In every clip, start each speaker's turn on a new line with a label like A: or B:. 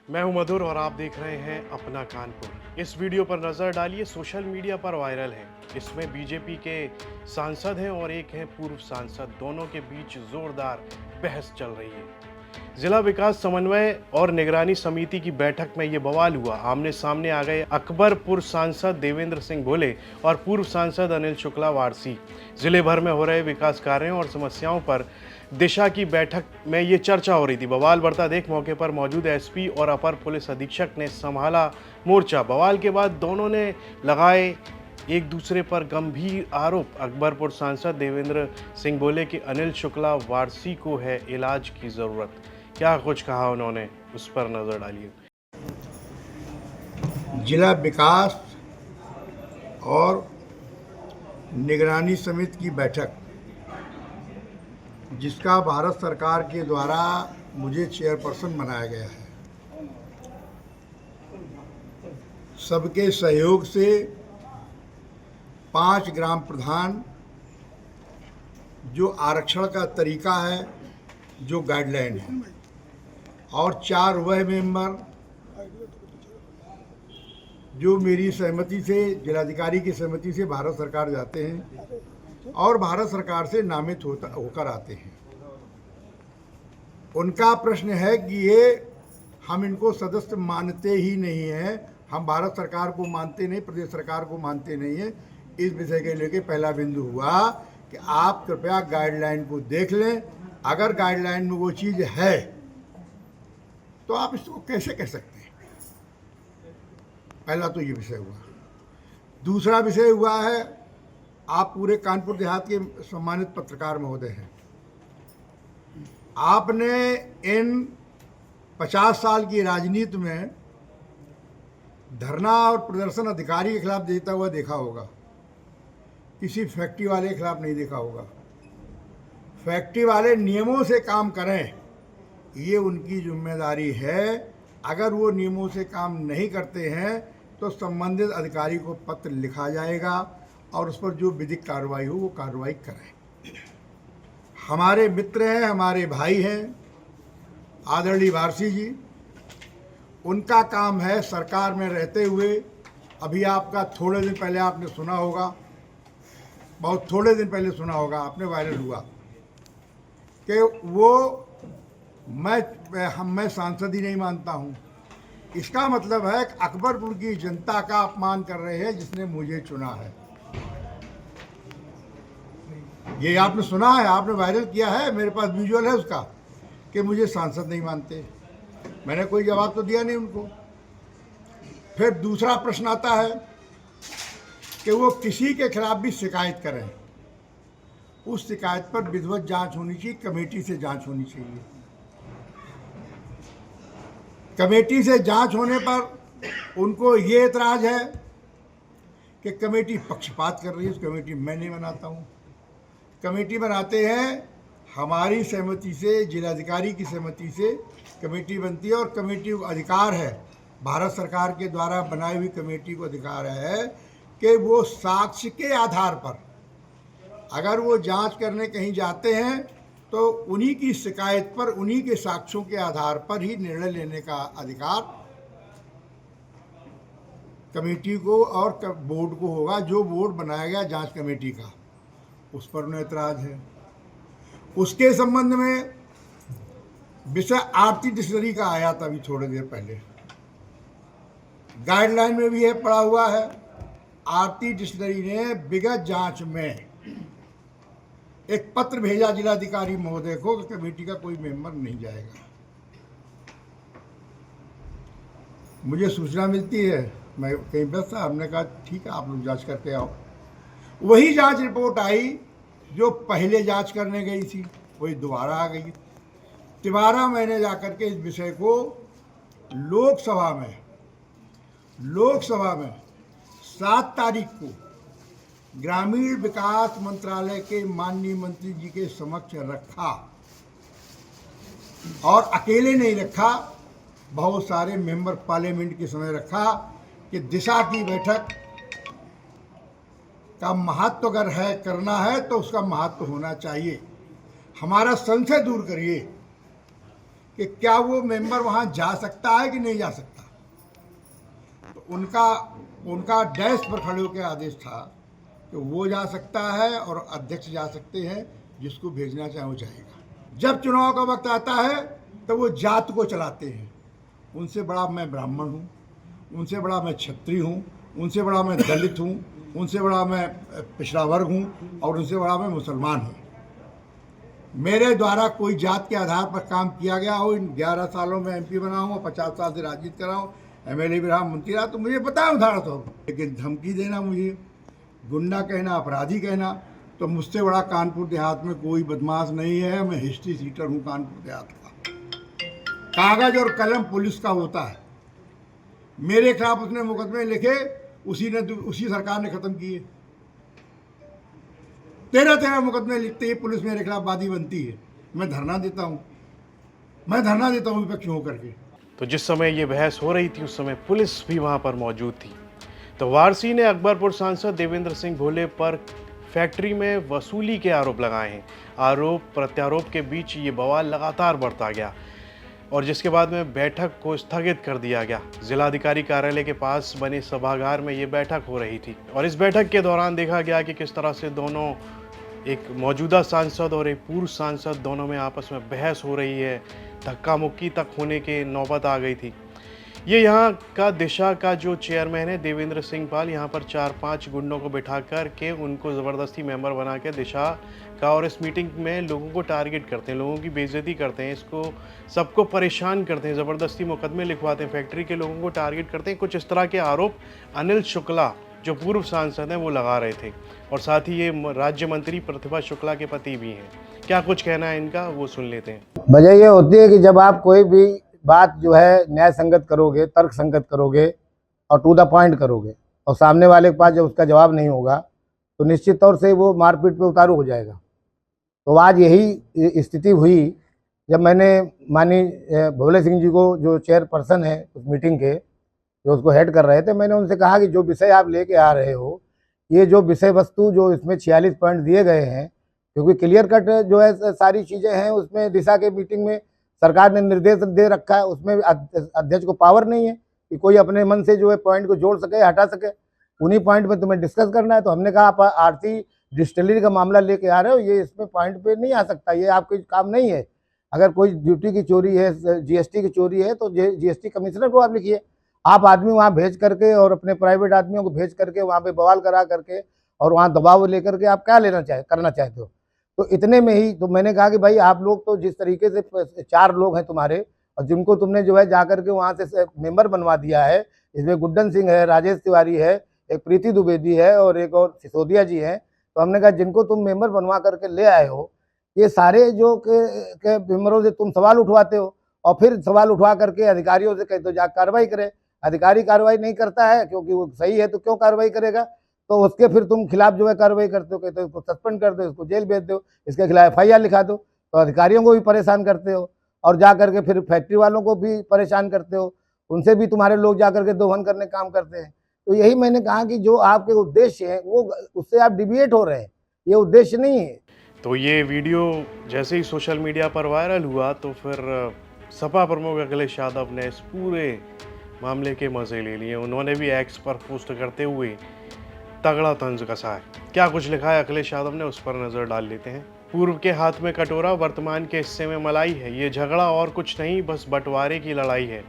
A: मैं हूं मधुर और आप देख रहे हैं अपना कानपुर। इस वीडियो पर नजर डालिए, सोशल मीडिया पर वायरल है। इसमें बीजेपी के सांसद हैं और एक हैं पूर्व सांसद, दोनों के बीच जोरदार बहस चल रही है। जिला विकास समन्वय और निगरानी समिति की बैठक में ये बवाल हुआ। आमने सामने आ गए अकबरपुर सांसद देवेंद्र सिंह भोले और पूर्व सांसद अनिल शुक्ला वारसी। जिले भर में हो रहे विकास कार्यों और समस्याओं पर दिशा की बैठक में ये चर्चा हो रही थी। बवाल बढ़ता देख मौके पर मौजूद एसपी और अपर पुलिस अधीक्षक ने संभाला मोर्चा। बवाल के बाद दोनों ने लगाए एक दूसरे पर गंभीर आरोप। अकबरपुर सांसद देवेंद्र सिंह बोले कि अनिल शुक्ला वारसी को है इलाज की जरूरत। क्या कुछ कहा उन्होंने, उस पर नजर डालिए।
B: जिला विकास और निगरानी समिति की बैठक, जिसका भारत सरकार के द्वारा मुझे चेयरपर्सन बनाया गया है, सबके सहयोग से 5 ग्राम प्रधान, जो आरक्षण का तरीका है, जो गाइडलाइन है, और 4 वह मेंबर जो मेरी सहमति से, जिलाधिकारी की सहमति से भारत सरकार जाते हैं और भारत सरकार से नामित होकर आते हैं। उनका प्रश्न है कि ये हम इनको सदस्य मानते ही नहीं हैं, हम भारत सरकार को मानते नहीं, प्रदेश सरकार को मानते नहीं हैं। इस विषय के लेके पहला बिंदु हुआ कि आप कृपया गाइडलाइन को देख लें। अगर गाइडलाइन में वो चीज़ है तो आप इसको कैसे कह सकते हैं। पहला तो ये विषय हुआ। दूसरा विषय हुआ है, आप पूरे कानपुर देहात के सम्मानित पत्रकार महोदय हैं। आपने इन 50 साल की राजनीति में धरना और प्रदर्शन अधिकारी के खिलाफ देता हुआ देखा होगा, किसी फैक्ट्री वाले के खिलाफ नहीं देखा होगा। फैक्ट्री वाले नियमों से काम करें, ये उनकी जिम्मेदारी है। अगर वो नियमों से काम नहीं करते हैं तो संबंधित अधिकारी को पत्र लिखा जाएगा और उस पर जो विधिक कार्रवाई हो वो कार्रवाई करें। हमारे मित्र हैं, हमारे भाई हैं आदरणीय वारसी जी, उनका काम है सरकार में रहते हुए, अभी आपका थोड़े दिन पहले आपने सुना होगा, बहुत थोड़े दिन पहले सुना होगा आपने, वायरल हुआ कि वो मैं सांसद ही नहीं मानता हूँ। इसका मतलब है कि अकबरपुर की जनता का अपमान कर रहे हैं जिसने मुझे चुना है। ये आपने सुना है, आपने वायरल किया है, मेरे पास विजुअल है उसका, कि मुझे सांसद नहीं मानते। मैंने कोई जवाब तो दिया नहीं उनको। फिर दूसरा प्रश्न आता है कि वो किसी के खिलाफ भी शिकायत करें, उस शिकायत पर विधिवत जांच होनी चाहिए, कमेटी से जांच होनी चाहिए। कमेटी से जांच होने पर उनको ये एतराज़ है कि कमेटी पक्षपात कर रही है। उस कमेटी मैं नहीं बनाता हूँ, कमेटी बनाते हैं हमारी सहमति से, जिलाधिकारी की सहमति से कमेटी बनती है। और कमेटी को अधिकार है, भारत सरकार के द्वारा बनाई हुई कमेटी को अधिकार है कि वो साक्ष्य के आधार पर, अगर वो जांच करने कहीं जाते हैं तो उन्हीं की शिकायत पर, उन्हीं के साक्ष्यों के आधार पर ही निर्णय लेने का अधिकार कमेटी को और बोर्ड को होगा। जो बोर्ड बनाया गया जांच कमेटी का, उस पर उन्हें ऐतराज है। उसके संबंध में विषय आरती डिक्शनरी का आया था अभी थोड़ी देर पहले, गाइडलाइन में भी यह पड़ा हुआ है। आरती डिक्शनरी ने विगत जांच में एक पत्र भेजा जिलाधिकारी महोदय को कि कमेटी का कोई मेंबर नहीं जाएगा। मुझे सूचना मिलती है, मैं कहीं व्यस्त था, हमने कहा ठीक है आप लोग जांच करके आओ। वही जांच रिपोर्ट आई जो पहले जांच करने गई थी, वही दोबारा आ गई। दोबारा मैंने जाकर के इस विषय को लोकसभा में 7 तारीख को ग्रामीण विकास मंत्रालय के माननीय मंत्री जी के समक्ष रखा, और अकेले नहीं रखा, बहुत सारे मेंबर पार्लियामेंट के समय रखा कि दिशा की बैठक का महत्व अगर है, करना है तो उसका महत्व होना चाहिए। हमारा संशय दूर करिए कि क्या वो मेंबर वहाँ जा सकता है कि नहीं जा सकता। तो उनका डेस्क पर खड़े होकर आदेश था कि वो जा सकता है और अध्यक्ष जा सकते हैं, जिसको भेजना चाहे वो जाएगा। जब चुनाव का वक्त आता है तो वो जात को चलाते हैं। उनसे बड़ा मैं ब्राह्मण हूँ, उनसे बड़ा मैं क्षत्रिय हूँ, उनसे बड़ा मैं दलित हूँ, उनसे बड़ा मैं पिछड़ा वर्ग हूँ और उनसे बड़ा मैं मुसलमान हूँ। मेरे द्वारा कोई जात के आधार पर काम किया गया हो, इन 11 सालों में MP बना हूँ, 50 साल से राजनीति कर रहा हूँ, MLA भी रहा, मंत्री रहा, तो मुझे पता है उदाहरण तो। लेकिन धमकी देना, मुझे गुंडा कहना, अपराधी कहना, तो मुझसे बड़ा कानपुर देहात में कोई बदमाश नहीं है। मैं हिस्ट्री सीटर हूँ कानपुर देहात का। कागज और कलम पुलिस का होता है। मेरे खिलाफ उसने मुकदमे लिखे, उसी सरकार ने खत्म किए। 13 मुकदमे लिखते ही पुलिस मेरे खिलाफ वादी बनती है। मैं धरना देता हूँ विपक्ष में होकर के।
A: तो जिस समय ये बहस हो रही थी उस समय पुलिस भी वहां पर मौजूद थी। तो वारसी ने अकबरपुर सांसद देवेंद्र सिंह भोले पर फैक्ट्री में वसूली के आरोप लगाए हैं। आरोप प्रत्यारोप के बीच ये बवाल लगातार बढ़ता गया और जिसके बाद में बैठक को स्थगित कर दिया गया। जिलाधिकारी कार्यालय के पास बने सभागार में ये बैठक हो रही थी और इस बैठक के दौरान देखा गया कि किस तरह से दोनों, एक मौजूदा सांसद और एक पूर्व सांसद, दोनों में आपस में बहस हो रही है। धक्का मुक्की तक होने के नौबत आ गई थी। ये यहाँ का दिशा का जो चेयरमैन है देवेंद्र सिंह पाल, यहाँ पर 4-5 गुंडों को बिठा कर के उनको ज़बरदस्ती मेंबर बना के दिशा का, और इस मीटिंग में लोगों को टारगेट करते हैं, लोगों की बेइज्जती करते हैं, इसको सबको परेशान करते हैं, ज़बरदस्ती मुकदमे लिखवाते हैं, फैक्ट्री के लोगों को टारगेट करते हैं। कुछ इस तरह के आरोप अनिल शुक्ला जो पूर्व सांसद हैं वो लगा रहे थे और साथ ही ये राज्य मंत्री प्रतिभा शुक्ला के पति भी हैं। क्या कुछ कहना है इनका, वो सुन लेते हैं।
C: वजह ये होती है कि जब आप कोई भी बात जो है न्याय संगत करोगे, तर्क संगत करोगे और टू द पॉइंट करोगे और सामने वाले के पास जब उसका जवाब नहीं होगा तो निश्चित तौर से वो मारपीट पे उतारू हो जाएगा। तो आज यही स्थिति हुई जब मैंने माननीय भोले सिंह जी को, जो चेयरपर्सन है उस मीटिंग के, जो उसको हेड कर रहे थे, मैंने उनसे कहा कि जो विषय आप लेके आ रहे हो, ये जो विषय वस्तु जो इसमें 46 पॉइंट दिए गए हैं, क्योंकि क्लियर कट जो है सारी चीज़ें हैं उसमें, दिशा के मीटिंग में सरकार ने निर्देश दे रखा है, उसमें अध्यक्ष को पावर नहीं है कि कोई अपने मन से जो है पॉइंट को जोड़ सके, हटा सके। उन्हीं पॉइंट में तुम्हें डिस्कस करना है। तो हमने कहा आप आरती डिस्टिलरी का मामला लेके आ रहे हो, ये इसमें पॉइंट पे नहीं आ सकता, ये आपके काम नहीं है। अगर कोई ड्यूटी की चोरी है, GST की चोरी है, तो GST कमिश्नर को आप लिखिए। आप आदमी वहाँ भेज करके और अपने प्राइवेट आदमियों को भेज करके वहाँ पे बवाल करा करके और वहाँ दबाव लेकर के आप क्या करना चाहते हो। तो इतने में ही तो मैंने कहा कि भाई आप लोग तो जिस तरीके से 4 लोग हैं तुम्हारे और जिनको तुमने जो है जा करके वहाँ से मेंबर बनवा दिया है, इसमें गुड्डन सिंह है, राजेश तिवारी है, एक प्रीति द्विवेदी है और एक और सिसोदिया जी हैं। तो हमने कहा जिनको तुम मेंबर बनवा करके ले आए हो, ये सारे जो के मेंबरों से तुम सवाल उठवाते हो और फिर सवाल उठवा करके अधिकारियों से कहते हो जा कार्रवाई करे। अधिकारी कार्रवाई नहीं करता है क्योंकि वो सही है, तो क्यों कार्रवाई करेगा। तो उसके फिर तुम खिलाफ जो है कार्रवाई करते हो, कहते हो इसको सस्पेंड कर दो, इसको जेल भेज दो, इसके खिलाफ FIR लिखा दो। तो अधिकारियों को भी परेशान करते हो और जा करके फिर फैक्ट्री वालों को भी परेशान करते हो, उनसे भी तुम्हारे लोग जा करके दोहन करने काम करते हैं। तो यही मैंने कहा कि जो आपके उद्देश्य हैं वो उससे आप डिविएट हो रहे हैं, ये उद्देश्य नहीं है।
A: तो ये वीडियो जैसे ही सोशल मीडिया पर वायरल हुआ तो फिर सपा प्रमुख अखिलेश यादव ने इस पूरे मामले के मज़े ले लिए। उन्होंने भी एक्स पर पोस्ट करते हुए तगड़ा तंज कसा है। क्या कुछ लिखा है अखिलेश यादव ने, उस पर नज़र डाल लेते हैं। पूर्व के हाथ में कटोरा, वर्तमान के हिस्से में मलाई है। ये झगड़ा और कुछ नहीं, बस बंटवारे की लड़ाई है।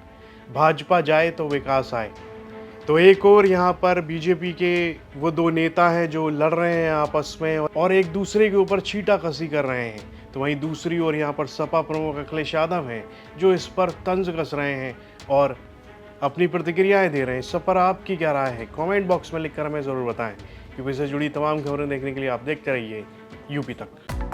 A: भाजपा जाए तो विकास आए। तो एक और यहाँ पर बीजेपी के वो 2 नेता हैं जो लड़ रहे हैं आपस में और एक दूसरे के ऊपर छींटाकसी कर रहे हैं। तो वहीं दूसरी ओर यहाँ पर सपा प्रमुख अखिलेश यादव हैं जो इस पर तंज कस रहे हैं और अपनी प्रतिक्रियाएं दे रहे हैं। इस सब पर आपकी क्या राय है, कमेंट बॉक्स में लिखकर हमें ज़रूर बताएं। क्योंकि इससे जुड़ी तमाम खबरें देखने के लिए आप देखते रहिए UP तक।